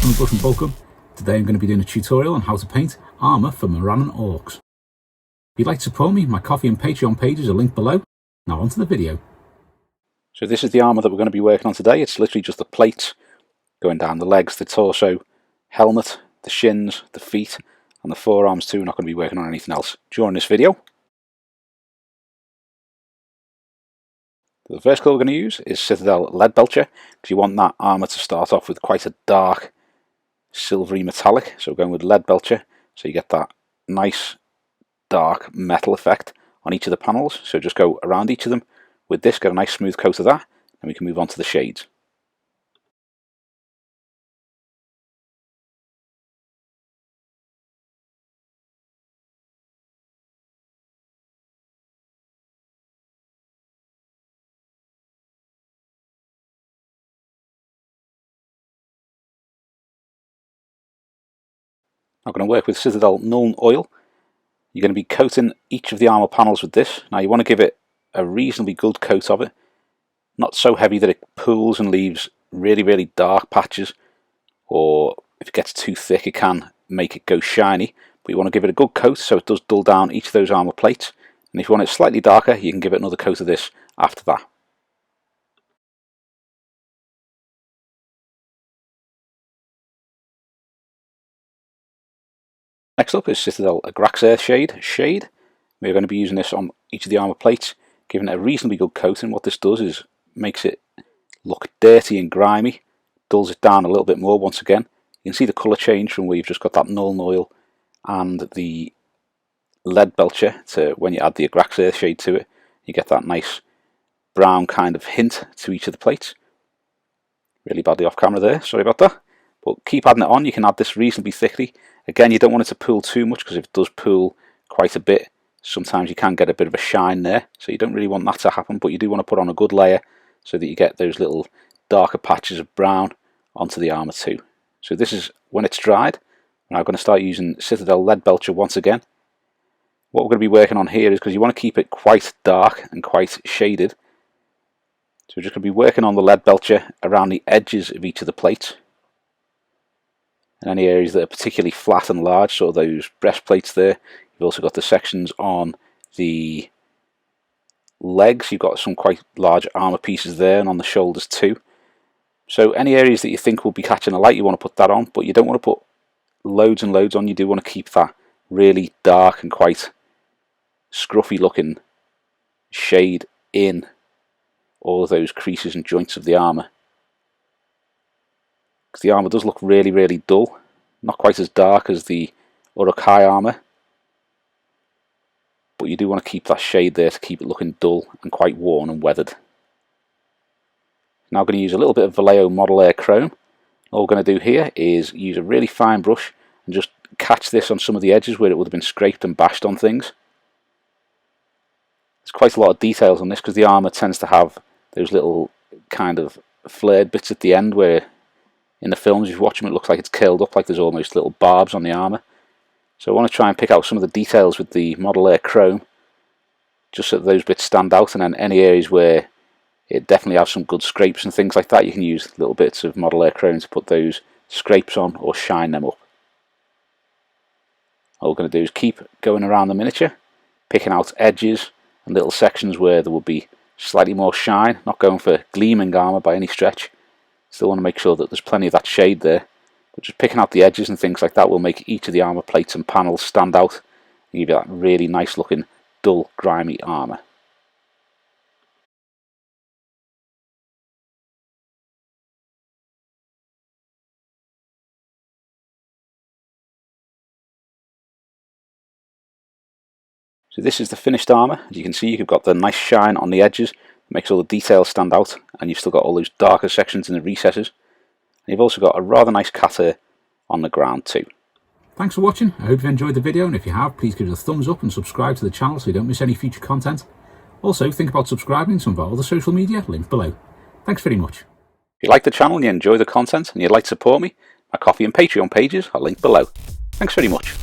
from Brush and Boltgun. Today I'm going to be doing a tutorial on how to paint armour for Morannon Orcs. If you'd like to support me, my Ko-fi and Patreon pages are linked below. Now onto the video. So this is the armour that we're going to be working on today. It's literally just the plates going down the legs, the torso, helmet, the shins, the feet and the forearms too. We're not going to be working on anything else during this video. The first colour we're going to use is Citadel Leadbelcher, because you want that armour to start off with quite a dark silvery metallic. So we're going with Leadbelcher, so you get that nice dark metal effect on each of the panels. So just go around each of them with this, get a nice smooth coat of that, and we can move on to the shades. I'm going to work with Citadel Nuln Oil. You're going to be coating each of the armour panels with this. Now you want to give it a reasonably good coat of it. Not so heavy that it pools and leaves really dark patches, or if it gets too thick it can make it go shiny. But you want to give it a good coat so it does dull down each of those armour plates. And if you want it slightly darker, you can give it another coat of this after that. Next up is Citadel Agrax Earthshade shade. We're going to be using this on each of the armour plates, giving it a reasonably good coat, and what this does is makes it look dirty and grimy, dulls it down a little bit more once again. You can see the colour change from where you've just got that Nuln Oil and the Leadbelcher to when you add the Agrax Earthshade to it. You get that nice brown kind of hint to each of the plates. Really badly off camera there, sorry about that. But keep adding it on. You can add this reasonably thickly. Again, you don't want it to pool too much, because if it does pool quite a bit, sometimes you can get a bit of a shine there. So you don't really want that to happen, but you do want to put on a good layer so that you get those little darker patches of brown onto the armour too. So this is when it's dried. I'm now going to start using Citadel Leadbelcher once again. What we're going to be working on here is, because you want to keep it quite dark and quite shaded, so we're just going to be working on the Leadbelcher around the edges of each of the plates. And any areas that are particularly flat and large, so those breastplates there. You've also got the sections on the legs. You've got some quite large armour pieces there, and on the shoulders too. So any areas that you think will be catching a light, you want to put that on, but you don't want to put loads and loads on. You do want to keep that really dark and quite scruffy looking shade in all of those creases and joints of the armour. Because the armour does look really dull, not quite as dark as the Agrax armour, but you do want to keep that shade there to keep it looking dull and quite worn and weathered. Now I'm going to use a little bit of Vallejo Model Air Chrome. All we're going to do here is use a really fine brush and just catch this on some of the edges where it would have been scraped and bashed on things. There's quite a lot of details on this, because the armour tends to have those little kind of flared bits at the end where in the films, if you watch them, it looks like it's curled up, like there's almost little barbs on the armour. So I want to try and pick out some of the details with the Model Air Chrome, just so that those bits stand out, and then any areas where it definitely has some good scrapes and things like that, you can use little bits of Model Air Chrome to put those scrapes on or shine them up. All we're going to do is keep going around the miniature, picking out edges and little sections where there will be slightly more shine, not going for gleaming armour by any stretch. Still want to make sure that there's plenty of that shade there, but just picking out the edges and things like that will make each of the armour plates and panels stand out and give you that really nice looking dull grimy armour. So this is the finished armour. As you can see, you've got the nice shine on the edges, makes all the details stand out, and you've still got all those darker sections in the recesses. And you've also got a rather nice cat hair on the ground too. Thanks for watching. I hope you enjoyed the video, and if you have, please give it a thumbs up and subscribe to the channel so you don't miss any future content. Also, think about subscribing to some of our other social media linked below. Thanks very much. If you like the channel and you enjoy the content and you'd like to support me, my Ko-fi and Patreon pages are linked below. Thanks very much.